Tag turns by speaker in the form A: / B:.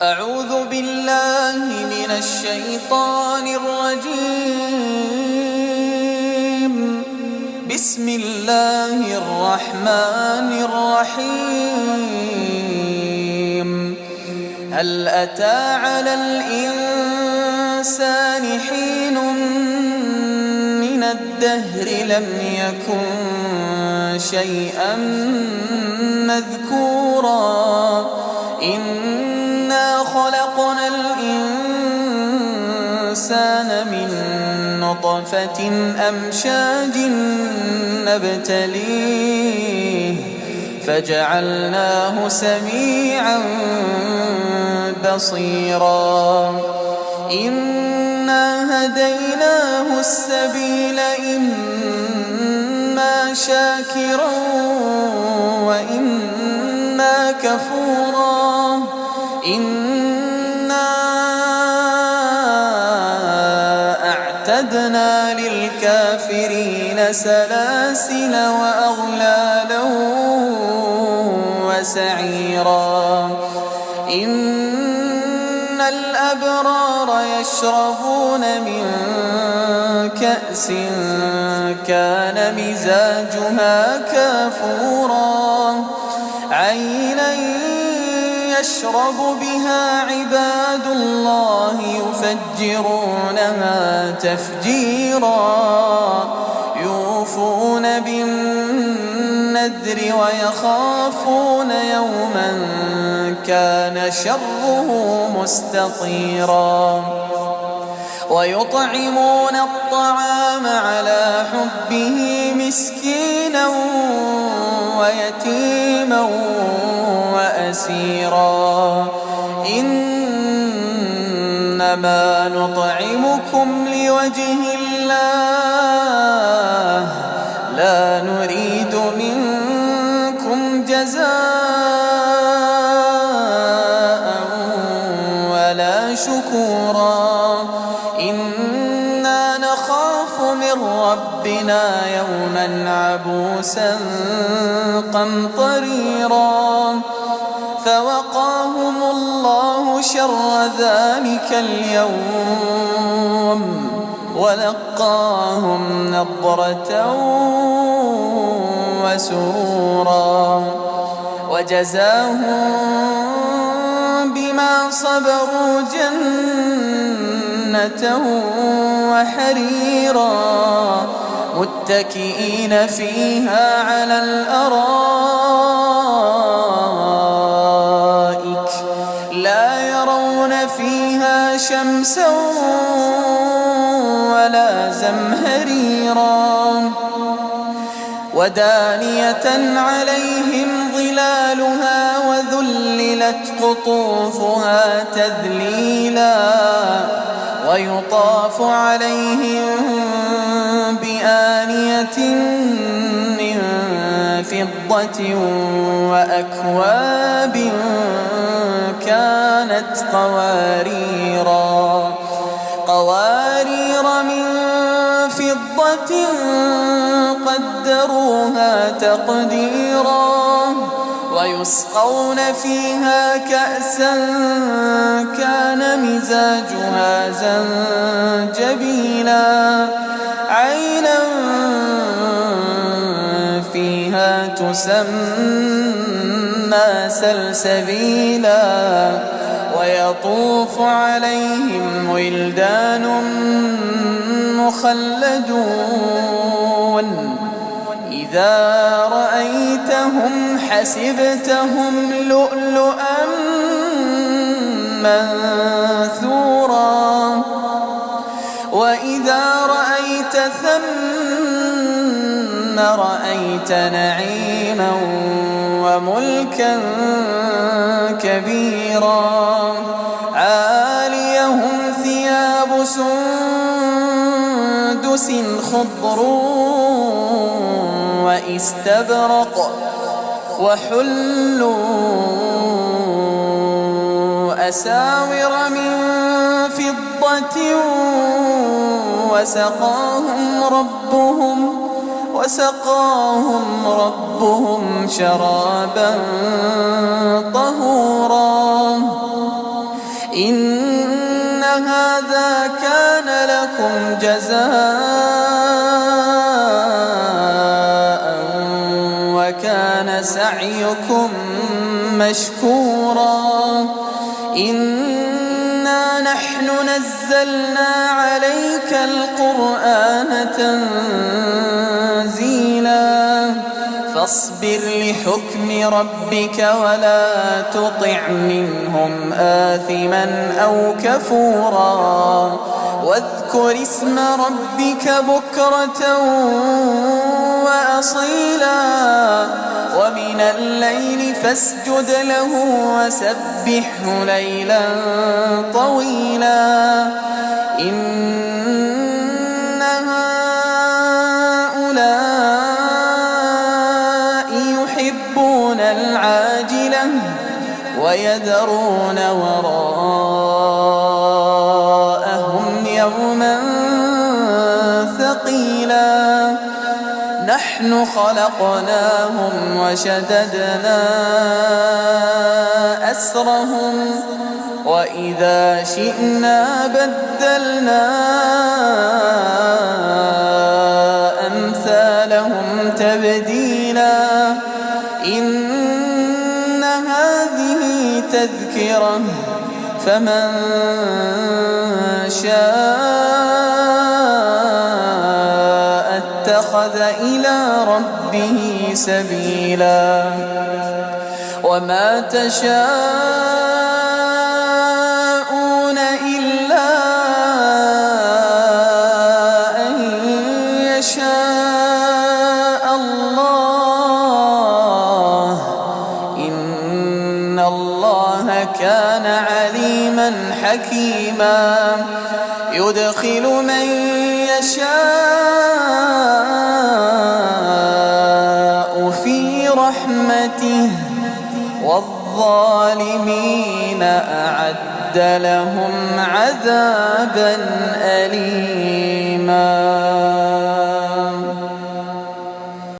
A: أعوذ بالله من الشيطان الرجيم. بسم الله الرحمن الرحيم. هل أتى على الإنسان حين من الدهر لم يكن شيئا مذكورا إنا خلقنا الإنسان من نطفة أمشاج نبتليه فجعلناه سميعا بصيرا إنا هديناه السبيل إما شاكرا وإما كفورا إنا أعتدنا للكافرين سلاسل وأغلالا وسعيرا إن الأبرار يشربون من كأس كان مزاجها كافورا عينا يشرب بها عباد الله يفجرونها تفجيرا يوفون بالنذر ويخافون يوما كان شره مستطيرا ويطعمون الطعام على حبه مسكينا ويتيما وأسيرا إنما نطعمكم لوجه الله لا نريد منكم جزاء ولا شكورا إنا نخاف من ربنا يوما عبوسا قمطريرا فوقاهم الله شر ذلك اليوم ولقاهم نضرة وسرورا وجزاهم بما صبروا جنة وحريرا متكئين فيها على الأرائك لا يرون فيها شمسا ولا زمهريرا ودانية عليهم ظلالها وذللت قطوفها تذليلا ويطاف عليهم بآنية من فضة وأكواب كانت قوارير من فضة قدروها تقديرا ويسقون فيها كأسا كان مزاجها زنجبيلا عينا فيها تسمى سلسبيلا ويطوف عليهم ولدان مخلدون إذا رأيتهم حسبتهم لؤلؤا منثورا وإذا رأيت ثم رأيت نعيما وملكا كبيرا عاليهم ثياب سندس خضر واستبرق وحلوا أساور من فضة وسقاهم ربهم شرابا طهورا إن هذا كان لكم جزاء وكان سعيكم مشكورا إنا نحن نزلنا عليك القرآن تنزيلا فاصبر لحكم ربك ولا تطع منهم آثما أو كفورا واذكر اسم ربك بكرة وأصيلا ومن الليل فاسجد له وسبحه ليلا طويلا إن هؤلاء يحبون العاجلة ويذرون وراءهم يوما ثقيلا نحن خلقناهم وشددنا أسرهم وإذا شئنا بدلنا أمثالهم تبديلا إن هذه تذكرة فمن شاء اتخذ إلى ربه سبيلا وما تشاءون إلا أن يشاء الله إن الله كان عليما حكيما يدخل من يشاء في رحمته والظالمين أعد لهم عذابا أليما